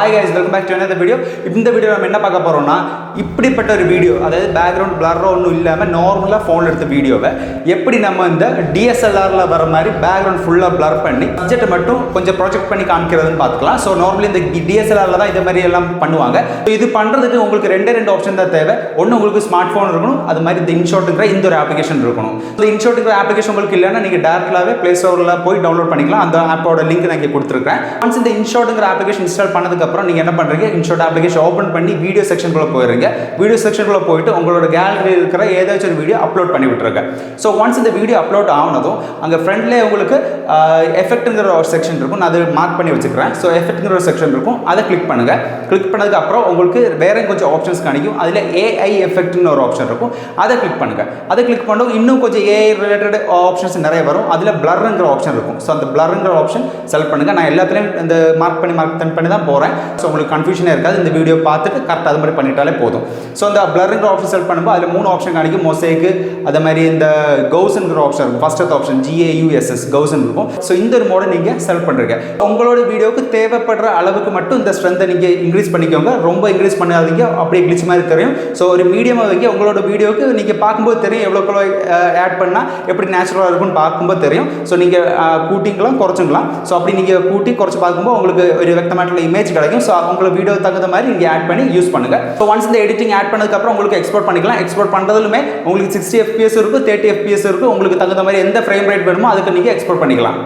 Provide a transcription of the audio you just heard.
Hi guys, welcome back to another video. இந்த video நம்ம என்ன பார்க்க போறோம்னா இப்படிப்பட்ட ஒரு வீடியோ, அதாவது பேக்ரவுண்ட் பிளர் ஒன்றும் இல்லாம நார்மலா ஃபோன்ல எடுத்த வீடியோவை எப்படி நம்ம இந்த DSLRல வர மாதிரி பேக்ரவுண்ட் ஃபுல்லா பிளர் பண்ணி சப்ஜெக்ட் மட்டும் கொஞ்சம் ப்ரொஜெக்ட் பண்ணி காமிக்கிறதுன்னு பார்த்துக்கலாம். ஸோ நார்மலி இந்த DSLRல தான் இந்த மாதிரி எல்லாம் பண்ணுவாங்க. ஸோ இது பண்றதுக்கு உங்களுக்கு ரெண்டு ஆப்ஷன் தான் தேவை. ஒன்று உங்களுக்கு ஸ்மார்ட் ஃபோன் இருக்கணும், அது மாதிரி இந்த இன்ஷாட்டுங்கிற இந்த ஒரு அப்ளிகேஷன் இருக்கணும். இந்த இன்ஷாட்டுங்கிற அப்ளிகேஷன் உங்களுக்கு இல்லைன்னா நீங்கள் டேரக்டாகவே ப்ளே ஸ்டோரில் போய் டவுன்லோட் பண்ணிக்கலாம். அந்த ஆப்போட லிங்க் நான் இங்கே கொடுத்துருக்கேன். ஒன்ஸ் இந்த இன்ஷாட்டுங்கிற அப்ளிகேஷன் இன்ஸ்டால் பண்ணதுக்கு அப்புறம் நீங்க என்ன பண்றீங்க, இன்ஷாட் அப்ளிகேஷன் ஓபன் பண்ணி வீடியோ செக்ஷனுக்குள்ள போயிருங்க. வீடியோ செக்ஷனுக்குள்ள போயிட்டு உங்களோட கேலரியில் இருக்கிற ஏதாச்சும் ஒரு வீடியோ அப்லோட் பண்ணி விட்டுருங்க. ஸோ ஒன்ஸ் இந்த வீடியோ அப்லோட் ஆனதும் அங்கே ஃப்ரண்ட்லேயே உங்களுக்கு எஃபெக்ட்ங்கிற ஒரு செக்ஷன் இருக்கும். நான் அதை மார்க் பண்ணி வச்சுக்கிறேன். ஸோ எஃபெக்ட்ங்கிற ஒரு செக்ஷன் இருக்கும், அதை கிளிக் பண்ணுங்க. கிளிக் பண்ணதுக்கு அப்புறம் உங்களுக்கு வேற கொஞ்சம் ஆப்ஷன்ஸ் கிடைக்கும். அதில் AI எஃபெக்ட்னு ஒரு ஆப்ஷன் இருக்கும், அதை கிளிக் பண்ணுங்க. அதை கிளிக் பண்ணவும் இன்னும் கொஞ்சம் AI ரிலேட்டட் ஆப்ஷன்ஸ் நிறைய வரும். அதில் பிளர்ங்கிற ஆப்ஷன் இருக்கும். ஸோ அந்த பிளர்ங்கிற ஆப்ஷன் செலக்ட் பண்ணுங்க. நான் எல்லாத்துலேயும் இந்த மார்க் பண்ணி தான் போகிறேன். ஸோ உங்களுக்கு கன்ஃபியூஷனே இருக்காது. இந்த வீடியோ பார்த்துட்டு கரெக்டாக அது மாதிரி பண்ணிட்டாலே போதும். ஸோ அந்த பிளர்ங்கிற ஆப்ஷன் செலக்ட் பண்ணும்போது அதில் 3 ஆப்ஷன் கிடைக்கும். மொசைக்கு, அதே மாதிரி இந்த கவுசன்ங்கிற ஆப்ஷன் இருக்கும். ஃபர்ஸ்ட் ஆப்ஷன் GAUSS கவுசன் இருக்கும். ஸோ இந்த ஒரு மோடை நீங்கள் செலக்ட் பண்ணுறீங்க. உங்களோட வீடியோவுக்கு தேவைப்படுற அளவுக்கு மட்டும் இந்த ஸ்ட்ரென்த்தை நீங்கள் இன்க்ரீஸ் பண்ணிக்கோங்க. ரொம்ப இன்க்ரீஸ் பண்ணாதீங்க, அப்படியே கிளிச் மாதிரி தெரியும். ஸோ ஒரு மீடியமாக வைங்க. உங்களோட வீடியோவுக்கு நீங்கள் பார்க்கும்போது தெரியும் எவ்வளோ ஆட் பண்ணால் எப்படி நேச்சுரலாக இருக்கும்னு பார்க்கும்போது தெரியும். ஸோ நீங்கள் கூட்டிங்கலாம் குறைச்சிக்கலாம். ஸோ அப்படி நீங்கள் கூட்டி குறைச்சி பார்க்கும்போது உங்களுக்கு ஒரு வெக்டமாட்டில் இமேஜ் கிடைக்கும். ஸோ உங்களை வீடியோ தகுந்த மாதிரி நீங்கள் ஆட் பண்ணி யூஸ் பண்ணுங்க. ஸோ ஒன்ஸ் இந்த எடிட்டிங் ஆட் பண்ணதுக்கப்புறம் உங்களுக்கு எக்ஸ்போர்ட் பண்ணிக்கலாம். எக்ஸ்போர்ட் பண்ணுறதுலுமே உங்களுக்கு 60 FPS இருக்கும், 30 FPS இருக்கும். உங்களுக்கு தகுந்த மாதிரி எந்த ஃப்ரேம் ரேட் வேணுமோ அதுக்கு நீங்கள் எக்ஸ்போர்ட் பண்ணிக்கலாம்.